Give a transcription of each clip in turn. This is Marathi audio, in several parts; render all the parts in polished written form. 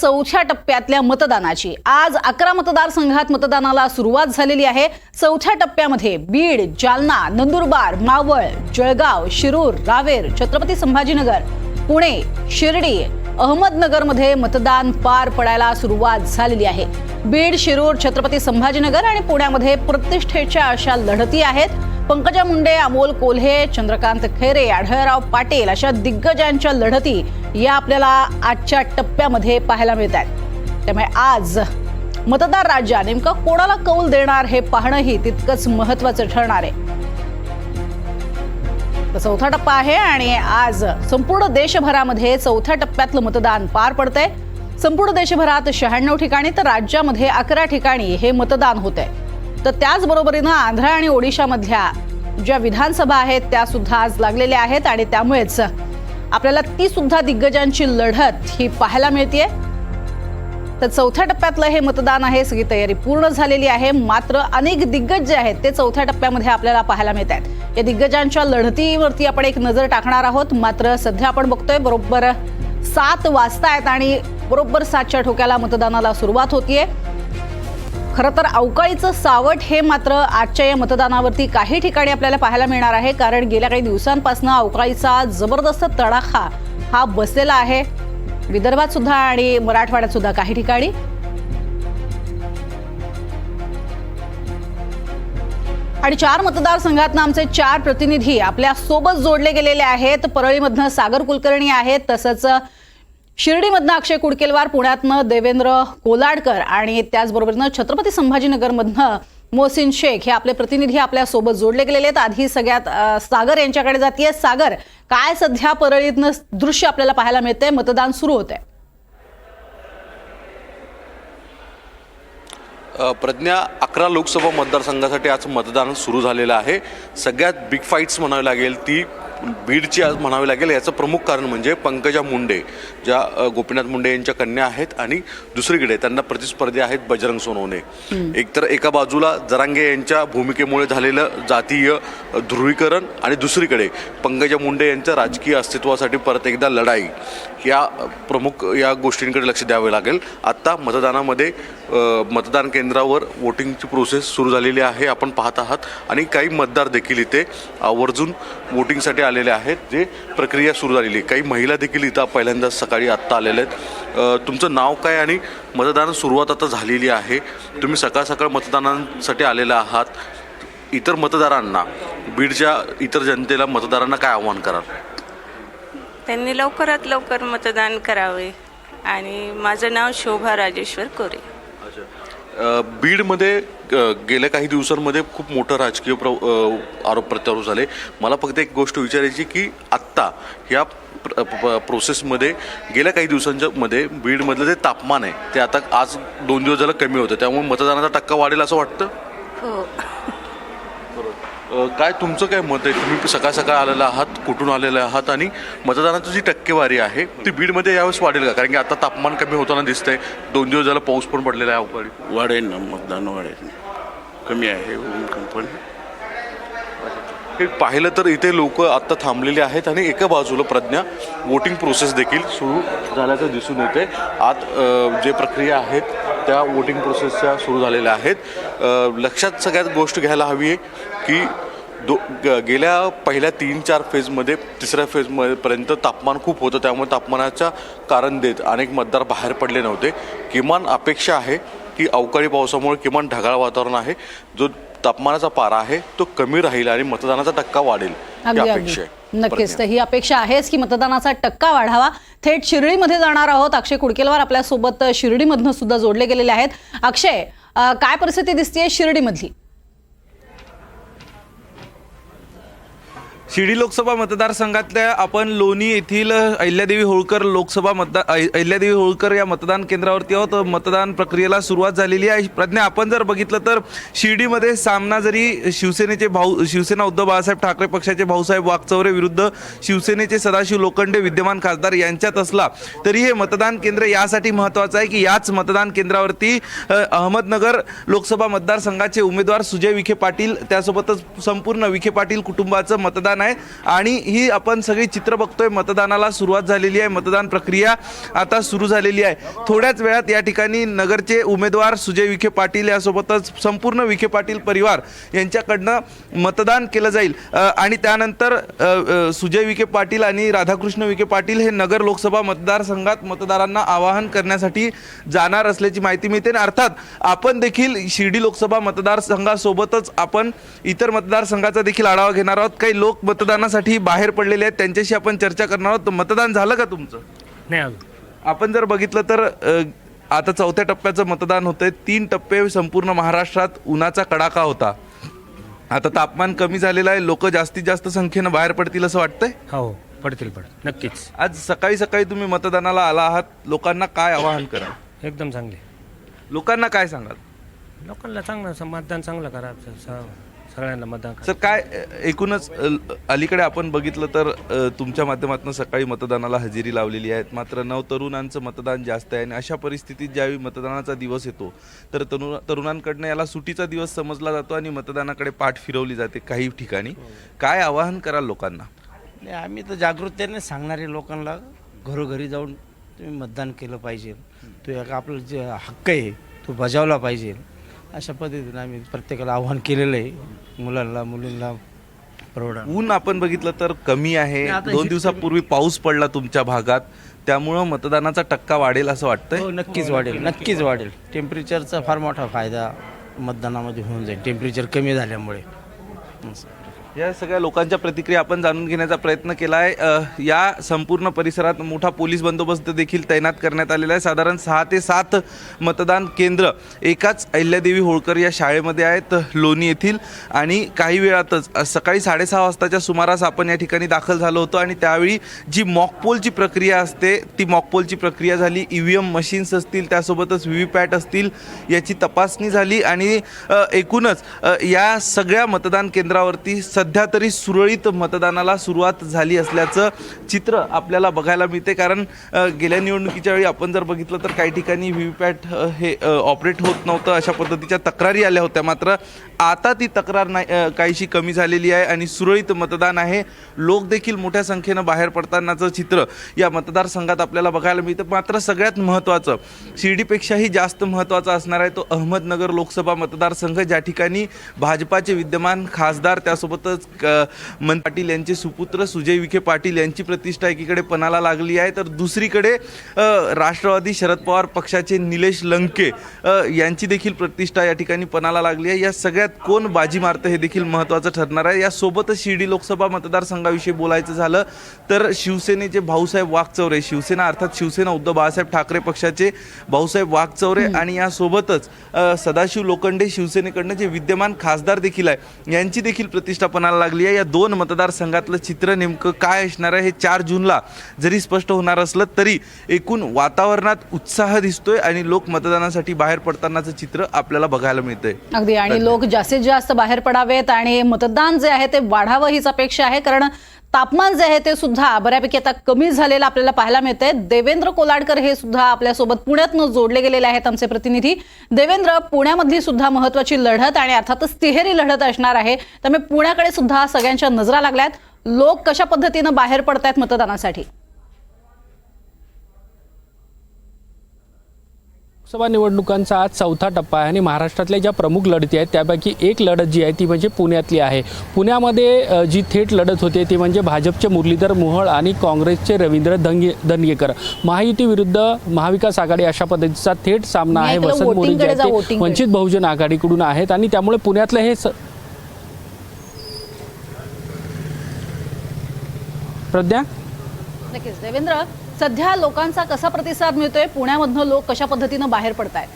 चौथ्या टप्प्यातल्या मतदानाची। आज 11 मतदारसंघात मतदानाला सुरुवात झालेली आहे। चौथ्या टप्प्यामध्ये बीड, जालना, नंदुरबार, मावळ, जळगाव, शिरूर, रावेर, छत्रपती संभाजीनगर, पुणे, शिर्डी, अहमदनगरमध्ये मतदान पार पडायला सुरुवात झालेली आहे। बीड, शिरूर, छत्रपती संभाजीनगर आणि पुण्यामध्ये प्रतिष्ठेच्या अशा लढती आहेत। पंकजा मुंडे, अमोल कोल्हे, चंद्रकांत खैरे, आढळराव पाटील अशा दिग्गजांच्या लढती या आपल्याला आजच्या टप्प्यामध्ये पाहायला मिळतात। त्यामुळे आज मतदार राजा नेमका कोणाला कौल देणार हे पाहणंही तितकंच महत्त्वाचं ठरणार आहे। चौथा टप्पा आहे आणि आज संपूर्ण देशभरामध्ये चौथ्या टप्प्यातलं मतदान पार पडतंय। संपूर्ण देशभरात 96 ठिकाणी तर राज्यामध्ये 11 ठिकाणी हे मतदान होतंय। तर त्याचबरोबरीनं आंध्र आणि ओडिशामधल्या ज्या विधानसभा आहेत त्या सुद्धा आज लागलेल्या आहेत आणि त्यामुळेच आपल्याला ती सुद्धा दिग्गजांची लढत ही पाहायला मिळतेय। तर चौथ्या टप्प्यातलं हे मतदान आहे, सगळी तयारी पूर्ण झालेली आहे। मात्र अनेक दिग्गज जे आहेत ते चौथ्या टप्प्यामध्ये आपल्याला पाहायला मिळतात। या दिग्गजांच्या लढतीवरती आपण एक नजर टाकणार आहोत। मात्र सध्या आपण बघतोय बरोबर 7 वाजतायत आणि बरोबर 7च्या ठोक्याला मतदानाला सुरुवात होतीये। खरं तर अवकाळीचं सावट हे मात्र आजच्या या मतदानावरती काही ठिकाणी आपल्याला पाहायला मिळणार आहे, कारण गेल्या काही दिवसांपासून अवकाळीचा जबरदस्त तडाखा हा बसलेला आहे विदर्भात सुद्धा आणि मराठवाड्यात सुद्धा काही ठिकाणी। आणि 4 मतदारसंघातनं आमचे 4 प्रतिनिधी आपल्या सोबत जोडले गेलेले आहेत। परळीमधनं सागर कुलकर्णी आहेत, तसंच शिर्डीमधनं अक्षय कुडकेलवार, पुण्यातनं देवेंद्र कोलाडकर आणि त्याचबरोबरनं छत्रपती संभाजीनगरमधनं मोहसिन शेख हे आपले प्रतिनिधी आपल्या सोबत जोडले गेलेले आहेत। आधी सगळ्यात सागर यांच्याकडे जातीये। सागर, काय सध्या परळीतनं दृश्य आपल्याला पाहायला मिळतंय? मतदान सुरू होतंय। प्रज्ञा, 11 लोकसभा मतदारसंघासाठी आज मतदान सुरू झालेलं आहे। सगळ्यात बिग फाईट्स म्हणावी लागेल ती बीडची आज म्हणावी लागेल। याचं प्रमुख कारण म्हणजे पंकजा मुंडे ज्या गोपीनाथ मुंडे यांच्या कन्या आहेत आणि दुसरीकडे त्यांना प्रतिस्पर्धी आहेत बजरंग सोनवणे। एकतर एका बाजूला जरांगे यांच्या भूमिकेमुळे झालेलं जातीय ध्रुवीकरण आणि दुसरीकडे पंकजा मुंडे यांच्या राजकीय अस्तित्वासाठी परत एकदा लढाई, या प्रमुख या गोष्टींकडे लक्ष द्यावे लागेल। आत्ता मतदानामध्ये मतदान केंद्रावर वोटिंगची प्रोसेस सुरू झालेली आहे, आपण पाहत आहात। आणि काही मतदार देखील इथे आवर्जून वोटिंगसाठी आलेले आहेत, जे प्रक्रिया सुरू झालेली। काही महिला देखील इथं पहिल्यांदा सकाळी आत्ता आलेल्या आहेत। तुमचं नाव काय आणि मतदान सुरुवात आता झालेली आहे, तुम्ही सकाळ सकाळ मतदानासाठी आलेला आहात, इतर मतदारांना, बीडच्या इतर जनतेला, मतदारांना काय आव्हान कराल? त्यांनी लवकरात लवकर मतदान करावे। आणि माझं नाव शोभा राजेश्वर कोरे। बीडमध्ये गेल्या काही दिवसांमध्ये खूप मोठं राजकीय आरोप प्रत्यारोप झाले। मला फक्त एक गोष्ट विचारायची की आत्ता ह्या प्रोसेसमध्ये गेल्या काही दिवसांच्या मध्ये बीडमधलं जे तापमान आहे ते आता आज 2 दिवस झालं कमी होतं, त्यामुळे मतदानाचा टक्का वाढेल असं वाटतं? हो। काय तुमचं काय मत आहे? तुम्ही सकाळ सकाळ आलेला आहात, कुठून आलेला आहात आणि मतदानाची जी टक्केवारी आहे ती बीडमध्ये यावेळेस वाढेल का? कारण की आता तापमान कमी होताना दिसतंय, 2 दिवस झालं पाऊस पण पडलेला आहे अवकाळी। वाढेल ना, मतदान वाढेल, कमी आहे पण हे पाहिलं तर इथे लोक आत्ता थांबलेले आहेत आणि एका बाजूला प्रज्ञा वोटिंग प्रोसेस देखील सुरू झाल्याचं दिसून येते। आत जे प्रक्रिया आहेत त्या वोटिंग प्रोसेसच्या सुरू झालेल्या आहेत। लक्षात सगळ्यात गोष्ट घ्यायला हवी आहे की गेल्या पहिल्या 3-4 फेजमध्ये 3ऱ्या फेजपर्यंत तापमान खूप होतं, त्यामुळे तापमानाच्या कारण देत अनेक मतदार बाहेर पडले नव्हते। किमान अपेक्षा आहे की अवकाळी पावसामुळे किमान ढगाळ वातावरण आहे, जो तापमानाचा पारा आहे तो कमी राहील आणि मतदानाचा टक्का वाढेल ही अपेक्षा आहे। नक्कीच, तर ही अपेक्षा आहेच की मतदानाचा टक्का वाढावा। थेट शिर्डीमध्ये जाणार आहोत। अक्षय कुडकेलवार आपल्यासोबत शिर्डीमधनं सुद्धा जोडले गेलेले आहेत। अक्षय, काय परिस्थिती दिसतेय शिर्डीमधली? शिर्डी लोकसभा मतदारसंघातल्या आपण लोणी येथील अहिल्यादेवी होळकर अहिल्यादेवी होळकर या मतदान केंद्रावरती आहोत। मतदान प्रक्रियेला सुरुवात झालेली आहे। प्रज्ञा, आपण जर बघितलं तर शिर्डीमध्ये सामना जरी शिवसेना उद्धव बाळासाहेब ठाकरे पक्षाचे भाऊसाहेब वागचौरे विरुद्ध शिवसेनेचे सदाशिव लोखंडे विद्यमान खासदार यांच्यात असला तरी हे मतदान केंद्र यासाठी महत्त्वाचं आहे की याच मतदान केंद्रावरती अहमदनगर लोकसभा मतदारसंघाचे उमेदवार सुजय विखे पाटील त्यासोबतच संपूर्ण विखे पाटील कुटुंबाचं मतदान मतदान आहे आणि ही आपण सगळी चित्र बघतोय. मतदानाला सुरुवात झालेली आहे, मतदान प्रक्रिया आता सुरू झालेली आहे. थोड्याच वेळात या ठिकाणी नगरचे उमेदवार सुजय विखे पाटील यासोबतच संपूर्ण विखे पाटील परिवार यांच्याकडनं मतदान केलं जाईल आणि त्यानंतर सुजय विखे पाटील आणि राधाकृष्ण विखे पाटील हे नगर लोकसभा मतदारसंघात मतदारांना आवाहन करण्यासाठी जाणार असल्याची माहिती मिळते. आणि अर्थात आपण देखील शिर्डी लोकसभा मतदारसंघासोबतच आपण इतर मतदारसंघाचा देखील आढावा घेणार आहोत. काही लोक मतदानासाठी बाहेर पडलेले आहेत, त्यांच्याशी आपण चर्चा करणार आहोत. मतदान झालं का तुमचं? नाही अजून. आपण जर बघितलं तर आता 4थ्या टप्प्याचं मतदान होतंय. 3 टप्पे संपूर्ण महाराष्ट्रात उन्हाचा कडाका होता. आता तापमान कमी झालेलं आहे, लोक जास्तीत जास्त संख्येनं बाहेर पडतील असं वाटतंय. हो पडतील नक्कीच. आज सकाळी सकाळी तुम्ही मतदानाला आला आहात, लोकांना काय आवाहन कराल? एकदम चांगले. लोकांना काय सांगाल? लोकांना चांगलं मतदान चांगलं करा, सगळ्यांना मतदान करा. सर काय एकूणच अलीकडे आपण बघितलं तर तुमच्या माध्यमातून सकाळी मतदानाला हजेरी लावलेली आहे, मात्र नवतरुणांचं मतदान जास्त आहे आणि अशा परिस्थितीत ज्यावेळी मतदानाचा दिवस येतो तर तरुणांकडनं याला सुटीचा दिवस समजला जातो आणि मतदानाकडे पाठ फिरवली जाते काही ठिकाणी. काय आवाहन कराल लोकांना? नाही, आम्ही तर जागृतीने सांगणारे लोकांना घरोघरी जाऊन तुम्ही मतदान केलं पाहिजे, तो एक आपलं जे हक्क आहे तो बजावला पाहिजे, अशा पद्धतीने आम्ही प्रत्येकाला आव्हान केलेलं आहे. मुलांना मुलींना परवडा. ऊन आपण बघितलं तर कमी आहे. 2 दिवसापूर्वी पाऊस पडला तुमच्या भागात, त्यामुळं मतदानाचा टक्का वाढेल असं वाटतंय. हो, नक्कीच वाढेल, नक्कीच वाढेल. टेम्परेचरचा फार मोठा फायदा मतदानामध्ये होऊन जाईल, टेम्परेचर कमी झाल्यामुळे. या सगळ्या लोकांच्या प्रतिक्रिया आपण जाणून घेण्याचा प्रयत्न केला आहे. या संपूर्ण परिसरात मोठा पोलीस बंदोबस्त देखील तैनात करण्यात आलेला आहे. साधारण 6 ते 7 मतदान केंद्र एकाच अहिल्यादेवी होळकर या शाळेमध्ये आहेत लोणी येथील. आणि काही वेळातच सकाळी 6:30 वाजताच्या सुमारास आपण या ठिकाणी दाखल झालो होतो आणि त्यावेळी जी मॉकपोलची प्रक्रिया असते ती मॉकपोलची प्रक्रिया झाली. EVM मशीन्स असतील, त्यासोबतच VVPAT असतील, याची तपासणी झाली आणि एकूणच या सगळ्या मतदान केंद्रावरती सध्या तरी सुरळीत मतदानाला सुरुवात झाली असल्याचं चित्र आपल्याला बघायला मिळते. कारण गेल्या निवडणुकीच्या वेळी आपण जर बघितलं तर काही ठिकाणी VVPAT हे ऑपरेट होत नव्हतं, अशा पद्धतीच्या तक्रारी आल्या होत्या. मात्र आता ती तक्रार नाही काहीशी कमी झालेली आहे आणि सुरळीत मतदान आहे. लोक देखील मोठ्या संख्येनं बाहेर पडतानाचं चित्र या मतदारसंघात आपल्याला बघायला मिळतं. मात्र सगळ्यात महत्त्वाचं, शिर्डीपेक्षाही जास्त महत्त्वाचा असणार आहे तो अहमदनगर लोकसभा मतदारसंघ, ज्या ठिकाणी भाजपाचे विद्यमान खासदार त्यासोबतच पाटील यांचे सुपुत्र सुजय विखे पाटील यांची प्रतिष्ठा एकीकडे पणाला लागली आहे, तर दुसरीकडे राष्ट्रवादी शरद पवार पक्षाचे निलेश लंके यांची देखील प्रतिष्ठा या ठिकाणी पणाला लागली आहे. या सगळ्यात कोण बाजी मारतं हे देखील महत्त्वाचं ठरणार आहे. यासोबतच शिर्डी लोकसभा मतदारसंघाविषयी बोलायचं झालं तर शिवसेनेचे भाऊसाहेब वागचौरे, शिवसेना अर्थात शिवसेना उद्धव बाळासाहेब ठाकरे पक्षाचे भाऊसाहेब वागचौरे आणि यासोबतच सदाशिव लोखंडे शिवसेनेकडनं जे विद्यमान खासदार देखील आहे यांची देखील प्रतिष्ठा पणाला लागली आहे. या 2 मतदारसंघातलं चित्र नेमकं काय असणार आहे हे 4 जूनला जरी स्पष्ट होणार असलं तरी एकूण वातावरणात उत्साह दिसतोय आणि लोक मतदानासाठी बाहेर पडतानाचं चित्र आपल्याला बघायला मिळतंय. अगदी. आणि लोक जास्तीत जास्त बाहेर पडावेत आणि मतदान जे आहे ते वाढावं हीच अपेक्षा आहे. कारण तापमान जे आहे ते सुद्धा बऱ्यापैकी आता कमी झालेलं आपल्याला पाहायला मिळतंय. देवेंद्र कोलाडकर हे सुद्धा आपल्यासोबत पुण्यातनं जोडले गेलेले आहेत आमचे प्रतिनिधी. देवेंद्र, पुण्यामधली सुद्धा महत्वाची लढत आणि अर्थातच तिहेरी लढत असणार आहे, त्यामुळे पुण्याकडे सुद्धा सगळ्यांच्या नजरा लागल्यात. लोक कशा पद्धतीनं बाहेर पडतायत मतदानासाठी? लोकसभा निवडणुकांचा आज 4था टप्पा आहे आणि महाराष्ट्रातल्या ज्या प्रमुख लढती आहेत त्यापैकी एक लढत जी आहे ती म्हणजे पुण्यातली आहे. पुण्यामध्ये जी थेट लढत होते ती म्हणजे भाजपचे मुरलीधर मोहोळ आणि काँग्रेसचे रवींद्र धंगेकर. महायुती विरुद्ध महाविकास आघाडी अशा पद्धतीचा थेट सामना आहे. वसंत मोरे जे आहेत ते वंचित बहुजन आघाडीकडून आहेत आणि त्यामुळे पुण्यातलं हे प्रज्ञा. नक्कीच देवेंद्र, सध्या लोकांचा कसा प्रतिसाद मिळतोय? पुण्यामधनं लोक कशा पद्धतीनं बाहेर पडतायत?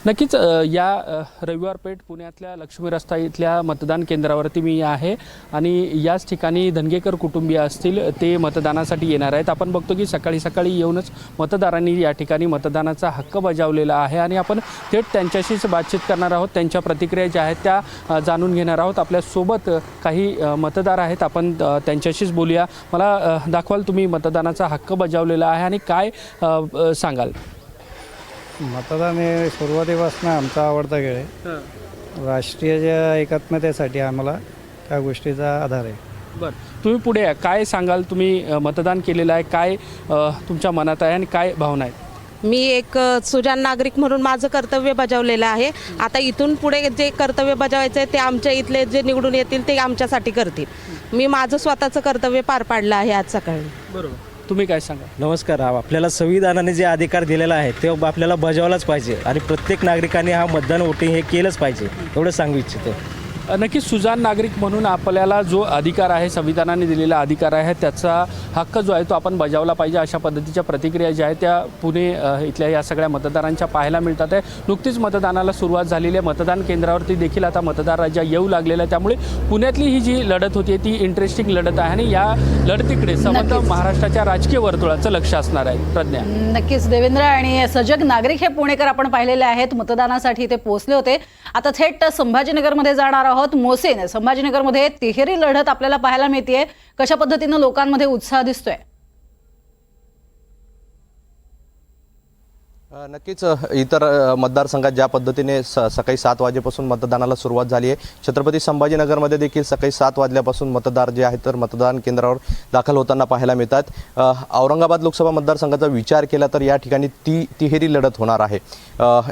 नक्कीच या रविवार पेठ पुण्यातल्या लक्ष्मी रस्ता इथल्या मतदान केंद्रावरती मी आहे आणि याच ठिकाणी धनगेकर कुटुंबीय असतील ते मतदानासाठी येणार आहेत. आपण बघतो की सकाळी सकाळी येऊनच मतदारांनी या ठिकाणी मतदानाचा हक्क बजावलेला आहे आणि आपण थेट त्यांच्याशीच बातचीत करणार आहोत. त्यांच्या प्रतिक्रिया ज्या आहेत त्या जाणून घेणार आहोत. आपल्यासोबत काही मतदार आहेत, आपण त्यांच्याशीच बोलूया. मला दाखवाल तुम्ही मतदानाचा हक्क बजावलेला आहे आणि काय सांगाल? मतदान हे सुरुवातीपासून आमचा आवडता खेळ आहे राष्ट्रीय एकात्मतेसाठी आम्हाला त्या गोष्टीचा आधार आहे. बरं, तुम्ही पुढे या. काय सांगाल? तुम्ही मतदान केलेलं आहे, काय तुमच्या मनात आहे आणि काय भावना आहेत? मी एक सुजाण नागरिक म्हणून माझं कर्तव्य बजावलेलं आहे. आता इथून पुढे जे कर्तव्य बजावायचं आहे ते आमच्या इथले जे निवडून येतील ते आमच्यासाठी करतील. मी माझं स्वतःचं कर्तव्य पार पाडलं आहे आज सकाळी. बरोबर, तुम्ही काय सांगा? नमस्कार. आपल्याला संविधानाने जे अधिकार दिलेला आहे ते आपल्याला बजावलाच पाहिजे आणि प्रत्येक नागरिकाने हा मतदान वोटिंग हे केलंच पाहिजे, एवढं सांगू इच्छितो. नक्कीच सुजाण नागरिक म्हणून आपल्याला जो अधिकार आहे, संविधानाने दिलेला अधिकार आहे, त्याचा हक्क जो आहे तो आपण बजावला पाहिजे, अशा पद्धतीच्या प्रतिक्रिया ज्या आहेत त्या पुणे इथल्या या सगळ्या मतदारांच्या पाहायला मिळतात आहे. नुकतीच मतदानाला सुरुवात झालेली आहे. मतदान केंद्रावरती देखील आता मतदार राजा येऊ लागलेला आहे. त्यामुळे पुण्यातली ही जी लढत होती ती इंटरेस्टिंग लढत आहे आणि या लढतीकडे समस्त महाराष्ट्राच्या राजकीय वर्तुळाचं लक्ष असणार आहे. प्रज्ञा. नक्कीच देवेंद्र आणि सजग नागरिक हे पुणेकर आपण पाहिलेले आहेत. मतदानासाठी ते पोहोचले होते. आता थेट संभाजीनगरमध्ये जाणार आहोत. मोसेन संभाजीनगरमध्ये तिहेरी लढत आपल्याला पाहायला मिळतेय. कशा पद्धतीनं लोकांमध्ये उत्साह दिसतोय? नक्कीच इतर मतदारसंघात ज्या पद्धतीने सकाळी 7 वाजेपासून मतदानाला सुरुवात झाली आहे, छत्रपती संभाजीनगरमध्ये देखील सकाळी 7 वाजल्यापासून मतदार जे आहेत तर मतदान केंद्रावर दाखल होताना पाहायला मिळतात. औरंगाबाद लोकसभा मतदारसंघाचा विचार केला तर या ठिकाणी तिहेरी लढत होणार आहे.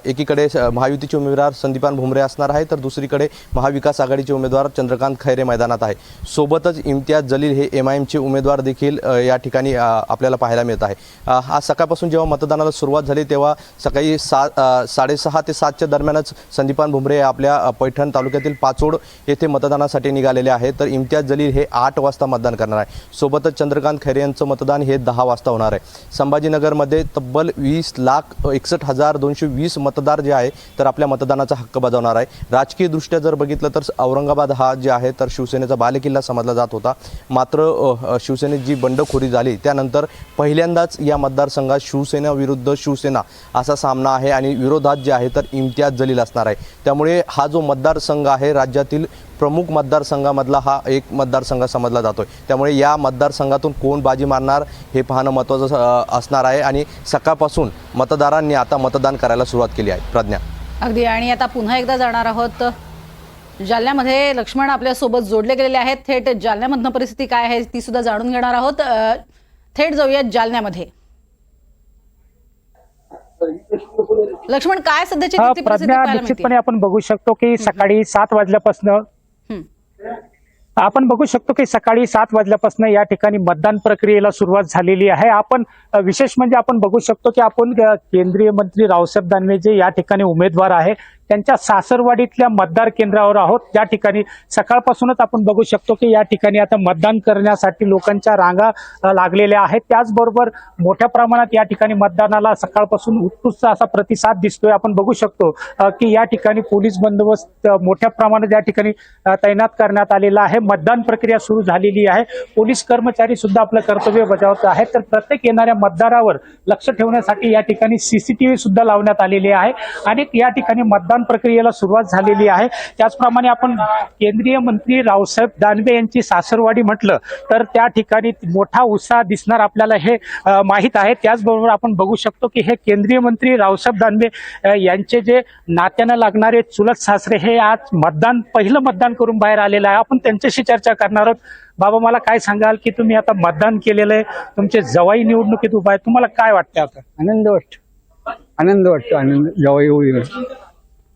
एकीकडे महायुतीचे उमेदवार संदीपान भुमरे असणार आहे तर दुसरीकडे महाविकास आघाडीचे उमेदवार चंद्रकांत खैरे मैदानात आहे. सोबतच इम्तियाज जलील हे MIMचे उमेदवार देखील या ठिकाणी आपल्याला पाहायला मिळत आहे. आज सकाळपासून जेव्हा मतदानाला सुरुवात झाली तेव्हा सकाळी 6:30 ते 7च्या दरम्यानच संदीपान भुमरे आपल्या पैठण तालुक्यातील पाचोड येथे मतदानासाठी निघालेले आहेत तर इम्तियाज जलील हे 8 वाजता मतदान करणार आहे. सोबतच चंद्रकांत खैरे यांचं मतदान हे 10 वाजता होणार आहे. संभाजीनगरमध्ये तब्बल 20,61,220 मतदार जे आहे तर आपल्या मतदानाचा हक्क बजावणार आहे. राजकीयदृष्ट्या जर बघितलं तर औरंगाबाद हा जे आहे तर शिवसेनेचा बालेकिल्ला समजला जात होता. मात्र शिवसेनेत जी बंडखोरी झाली त्यानंतर पहिल्यांदाच या मतदारसंघात शिवसेना विरुद्ध शिवसेना असा सामना आहे आणि विरोधात जे आहे तर इम्तियाज जलील असणार आहे. त्यामुळे हा जो मतदारसंघ आहे राज्यातील प्रमुख मतदारसंघामधला हा एक मतदारसंघ समजला जातोय. त्यामुळे या मतदारसंघातून कोण बाजी मारणार हे पाहणं महत्त्वाचं असणार आहे आणि सकाळपासून मतदारांनी आता मतदान करायला सुरुवात केली आहे. प्रज्ञा. अगदी. आणि आता पुन्हा एकदा जाणार आहोत जालन्यामध्ये. लक्ष्मण आपल्यासोबत जोडले गेलेले आहेत. थेट जालन्यामधनं परिस्थिती काय आहे ती सुद्धा जाणून घेणार आहोत. थेट जाऊयात जालन्यामध्ये. लक्ष्मण, काय सध्याची परिस्थिती पाहायला मिळते? निश्चितपणे आपण बघू शकतो की सकाळी 7 वाजल्यापासून या ठिकाणी मतदान प्रक्रियेला सुरुवात झालेली आहे. आपण विशेष म्हणजे आपण बघू शकतो की आपण केंद्रीय मंत्री रावसाहेब दानवे जे या ठिकाणी उमेदवार आहे त्यांच्या सासरवाडीतल्या मतदार केंद्रावर आहोत. त्या ठिकाणी सकाळपासूनच आपण बघू शकतो की या ठिकाणी आता मतदान करण्यासाठी लोकांच्या रांगा लागलेल्या आहेत. त्याचबरोबर मोठ्या प्रमाणात या ठिकाणी मतदानाला सकाळपासून उत्कृष्ट असा प्रतिसाद दिसतोय. आपण बघू शकतो की या ठिकाणी पोलीस बंदोबस्त मोठ्या प्रमाणात या ठिकाणी तैनात करण्यात आलेला आहे. मतदान प्रक्रिया सुरू झालेली आहे. पोलीस कर्मचारी सुद्धा आपलं कर्तव्य बजावत आहेत. तर प्रत्येक येणाऱ्या मतदारावर लक्ष ठेवण्यासाठी या ठिकाणी CCTV सुद्धा लावण्यात आलेले आहे आणि या ठिकाणी मतदान प्रक्रियेला सुरुवात झालेली आहे. त्याचप्रमाणे आपण केंद्रीय मंत्री रावसाहेब दानवे यांची सासरवाडी म्हटलं तर त्या ठिकाणी मोठा उत्साह दिसणार आपल्याला हे माहीत आहे. त्याचबरोबर आपण बघू शकतो की हे केंद्रीय मंत्री रावसाहेब दानवे यांचे जे नात्यानं लागणारे चुलत सासरे हे आज पहिलं मतदान करून बाहेर आलेलं आहे. आपण त्यांच्याशी चर्चा करणार आहोत. बाबा, मला काय सांगाल की तुम्ही आता मतदान केलेलं आहे, तुमचे जवाई निवडणुकीत उभा आहे, तुम्हाला काय वाटतं? आता आनंद वाटतो. जवाई होईल.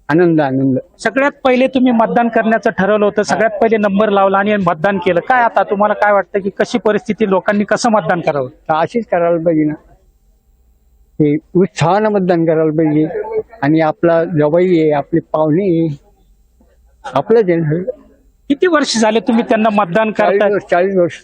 आनंद. सगळ्यात पहिले तुम्ही मतदान करण्याचं ठरवलं होतं, सगळ्यात पहिले नंबर लावला आणि मतदान केलं. काय आता तुम्हाला काय वाटतं की कशी परिस्थिती, लोकांनी कसं मतदान करावं? अशीच करायला पाहिजे ना, हे उत्साहानं मतदान करायला पाहिजे. आणि आपला जवाई आहे, आपले पाहुणे आहे, आपलं जे. किती वर्ष झाले तुम्ही त्यांना मतदान करता? 40 वर्ष.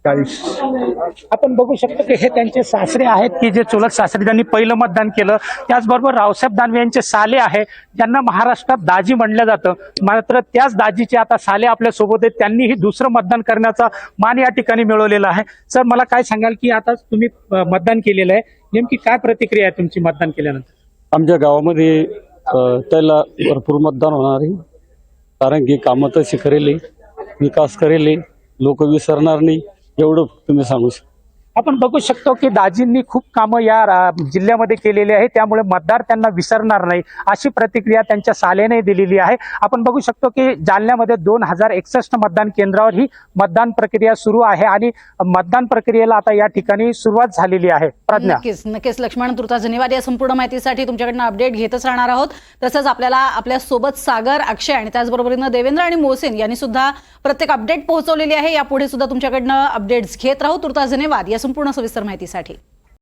आपण बघू शकतो की हे त्यांचे सासरे आहेत की जे चुलत सासरे त्यांनी पहिलं मतदान केलं. त्याचबरोबर रावसाहेब दानवे यांचे साले आहे ज्यांना महाराष्ट्रात दाजी म्हणलं जातं. मात्र त्याच दाजीचे आता साले आपल्या सोबत आहेत. त्यांनीही दुसरं मतदान करण्याचा मान या ठिकाणी मिळवलेला आहे. सर, मला काय सांगाल की आता तुम्ही मतदान केलेलं आहे, नेमकी काय प्रतिक्रिया आहे तुमची मतदान केल्यानंतर? आमच्या गावामध्ये त्याला भरपूर मतदान होणार आहे. कारण की कामं तशी करेल, विकास करेल, लोक विसरणार नाही, एवढं तुम्ही सांगू शकता. आपण बघू शकतो की दाजींनी खूप कामं या जिल्ह्यामध्ये केलेली आहे, त्यामुळे मतदार त्यांना विसरणार नाही अशी प्रतिक्रिया त्यांच्या सालेने दिलेली आहे. आपण बघू शकतो की जालन्यामध्ये 2061 मतदान केंद्रावर ही मतदान प्रक्रिया सुरू आहे आणि मतदान प्रक्रियेला आता या ठिकाणी सुरुवात झालेली आहे. प्रज्ञा. नक्कीच लक्ष्मण, तुर्तास धन्यवाद. या संपूर्ण माहितीसाठी तुमच्याकडनं अपडेट घेतच राहणार आहोत. तसंच आपल्याला आपल्या सोबत सागर, अक्षय आणि त्याचबरोबरीनं देवेंद्र आणि मोहसिन यांनी सुद्धा प्रत्येक अपडेट पोहोचवलेली आहे. यापुढे सुद्धा तुमच्याकडनं अपडेट्स घेत राहू. तुर्तास धन्यवाद या संपूर्ण सविस्तर माहितीसाठी.